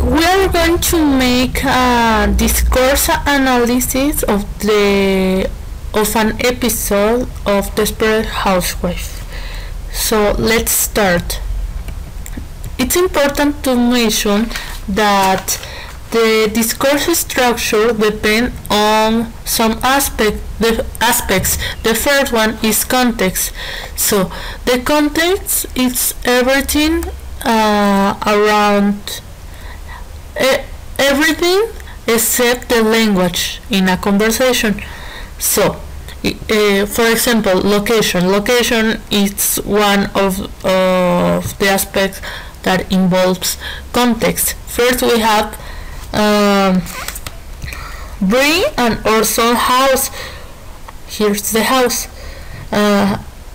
we are going to make a discourse analysis of an episode of Desperate Housewives. So let's start. It's important to mention that the discourse structure depends on some aspects. The first one is context. So the context is everything around everything except the language in a conversation. So for example, location is one of the aspects that involves context. First we have Brie and Orson house. Here's the house,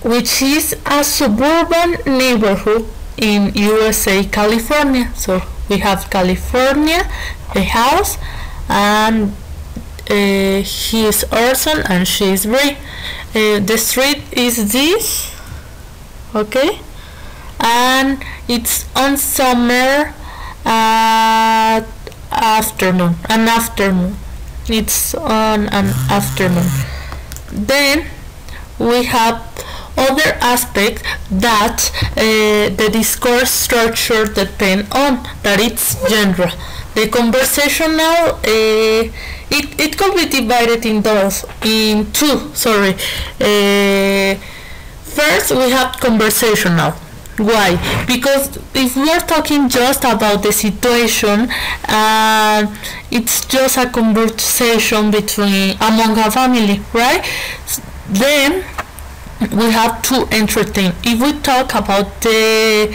which is a suburban neighborhood in USA, California. So we have California, the house, and he is Orson and she is Brie. The street is this, okay, and it's on summer afternoon. It's on an afternoon. Then we have other aspect that the discourse structure depend on, that it's genre. The conversational it could be divided in two. First we have conversational. Why? Because if we are talking just about the situation, it's just a conversation among a family, right? Then we have to entertain. If we talk about the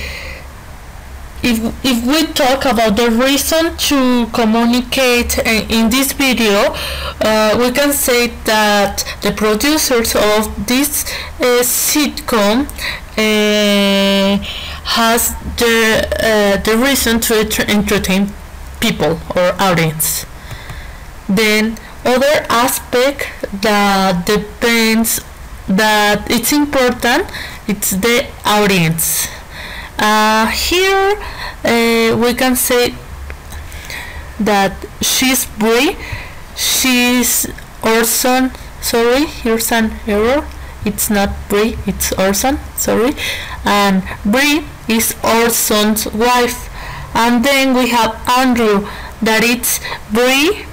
reason to communicate in this video, we can say that the producers of this sitcom has the reason to entertain people or audience. Then other aspect that depends, that it's important, it's the audience. Here we can say that she's Brie, she's Orson. Sorry, here's an error. It's not Brie, it's Orson. Sorry, and Brie is Orson's wife. And then we have Andrew, that it's Brie's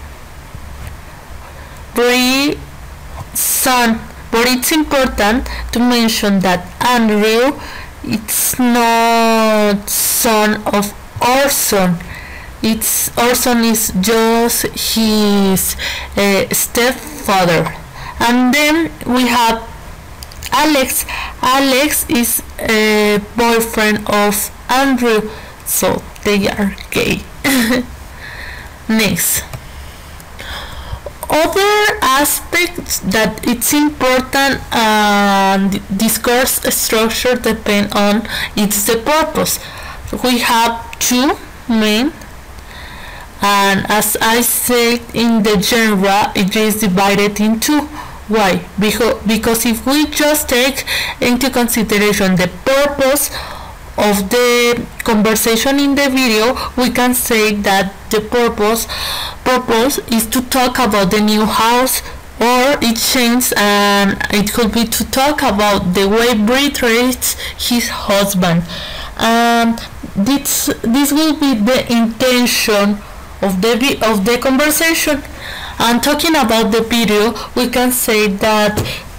son. But it's important to mention that Andrew, it's not son of Orson. Orson is just his stepfather. And then we have Alex. Alex is a boyfriend of Andrew, so they are gay. Next, other aspects that it's important discourse structure depend on, it's the purpose. We have two main, and as I said, in the genre it is divided in two. Why? Because if we just take into consideration the purpose of the conversation in the video, we can say that the purpose is to talk about the new house, or it changes, and it could be to talk about the way Brie treats his husband. This will be the intention of the conversation. And talking about the video, we can say that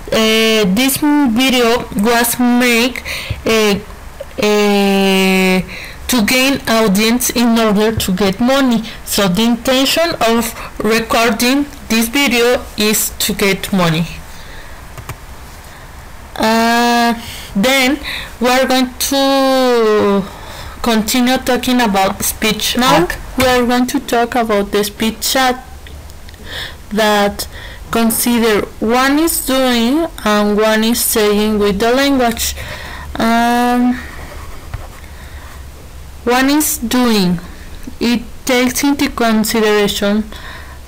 this video was made to gain audience in order to get money. So the intention of recording this video is to get money. Then we are going to continue talking about speech. Now we are going to talk about the speech chat, that consider one is doing and one is saying with the language. One is doing. It takes into consideration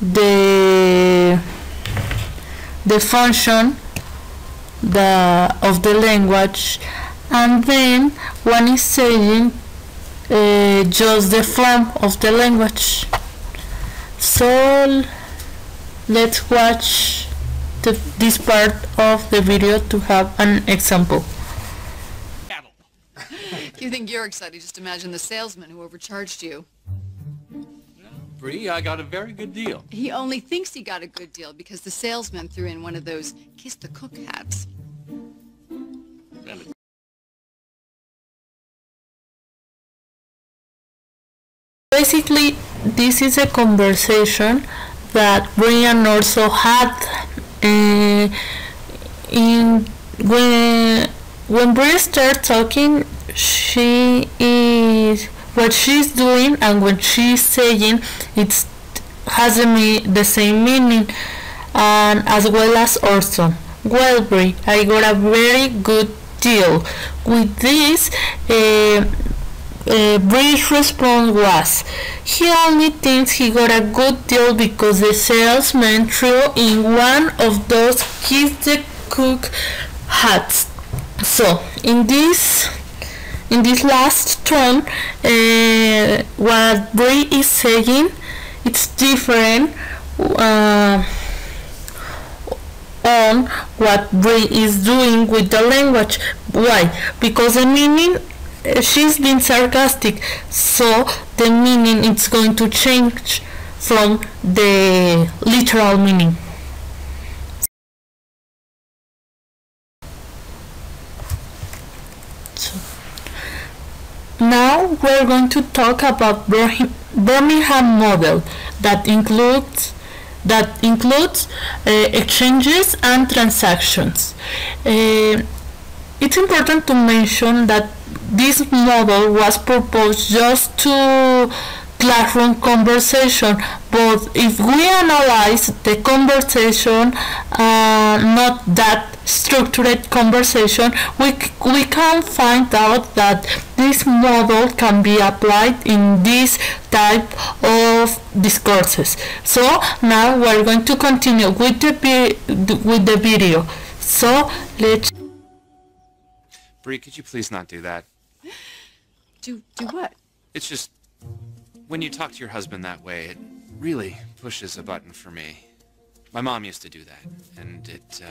the function of the language, and then one is saying just the form of the language. So let's watch this part of the video to have an example. You think you're excited, just imagine the salesman who overcharged you. Bree, I got a very good deal. He only thinks he got a good deal because the salesman threw in one of those kiss the cook hats. Basically, this is a conversation that Brian also had when Brie starts talking. What she's doing and what she's saying, it has the same meaning, and as well as Orson. Well, Brie, I got a very good deal. With this, Bree's response was, he only thinks he got a good deal because the salesman threw in one of those kiss the cook hats. So in this last tone, what Bree is saying, it's different on what Bree is doing with the language. Why? Because the meaning, she's been sarcastic, so the meaning is going to change from the literal meaning. Now we're going to talk about Birmingham model that includes exchanges and transactions. It's important to mention that this model was proposed just to classroom conversation, but if we analyze the conversation, not that structured conversation, we can find out that this model can be applied in this type of discourses. So now we're going to continue with the video. So let's. Bree, could you please not do that? Do what? It's just, when you talk to your husband that way, it really pushes a button for me. My mom used to do that, and it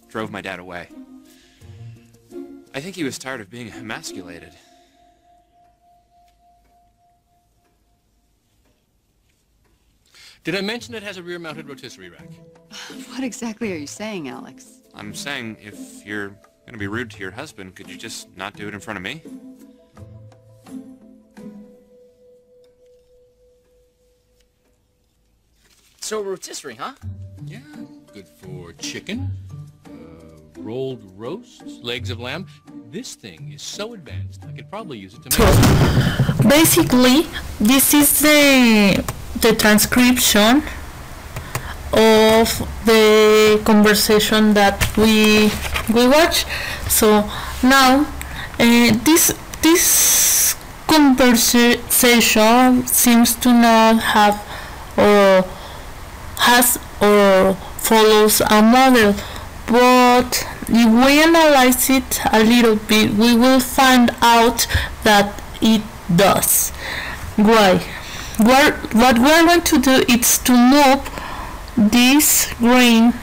drove my dad away. I think he was tired of being emasculated. Did I mention it has a rear-mounted rotisserie rack? What exactly are you saying, Alex? I'm saying, if you're going to be rude to your husband, could you just not do it in front of me? So rotisserie, huh? Yeah, good for chicken, rolled roasts, legs of lamb. This thing is so advanced, I could probably use it to make... Basically, this is the transcription of the conversation that we watch. So now this conversation seems to not have or has or follows a model, but if we analyze it a little bit, we will find out that it does. Why? What we're going to do is to move this green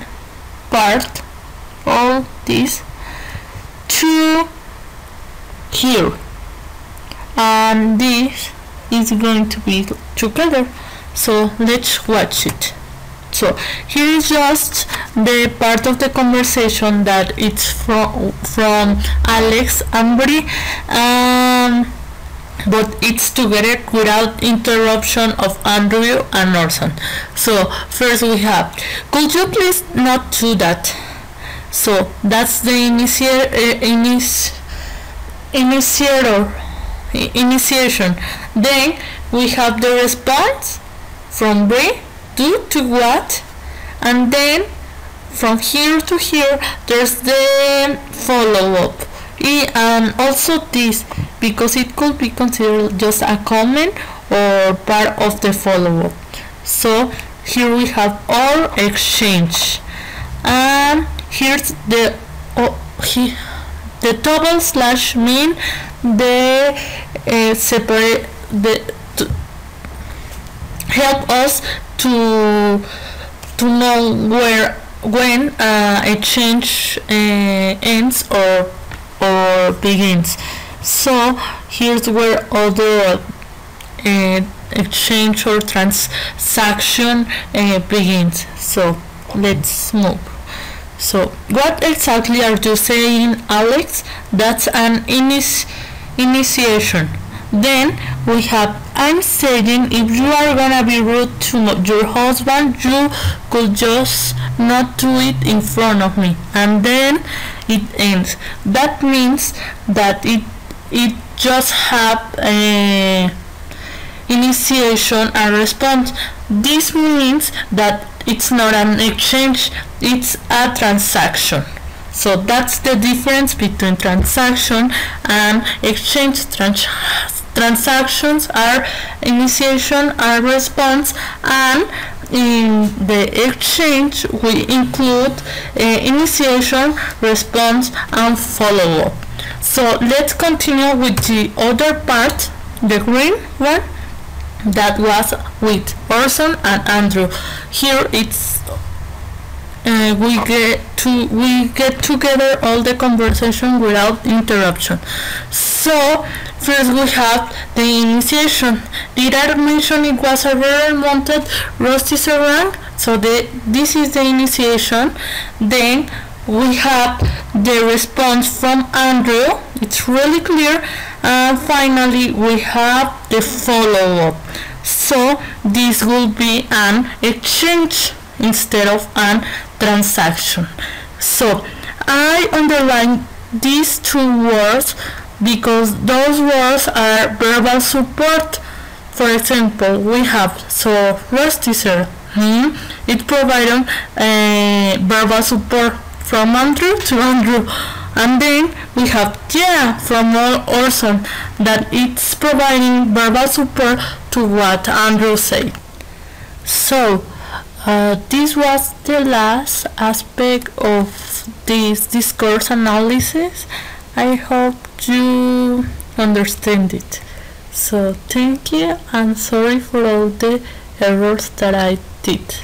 part, all this, to here, and this is going to be together. So let's watch it. So here is just the part of the conversation that it's from Alex and Brie, but it's together without interruption of Andrew and Orson. So first we have, could you please not do that? So that's the initiation. Then we have the response from Brie, do to what? And then from here to here there's the follow-up, and also this, because it could be considered just a comment or part of the follow-up. So here we have our exchange, and here's the double slash mean the separate to help us to know when a change ends or begins. So here's where other exchange or transaction begins. So let's move. So what exactly are you saying, Alex? That's an initiation. Then we have, I'm saying if you are gonna be rude to your husband, you could just not do it in front of me, and then it ends. That means that it just have a initiation and response. This means that it's not an exchange, it's a transaction. So that's the difference between transaction and exchange. Transactions are initiation and response, and in the exchange we include initiation, response, and follow-up. So let's continue with the other part, the green one, that was with Orson and Andrew. Here it's we get together all the conversation without interruption. So first we have the initiation. Did I mention it was a rare mounted rusty serang? So this is the initiation. Then we have the response from Andrew. It's really clear. And finally we have the follow-up. So this will be an exchange instead of an transaction. So I underline these two words because those words are verbal support. For example, we have so rusticer. It provided verbal support from Andrew to Andrew, and then we have yeah from Orson, that it's providing verbal support to what Andrew said. So this was the last aspect of this discourse analysis. I hope you understand it. So thank you, and sorry for all the errors that I did.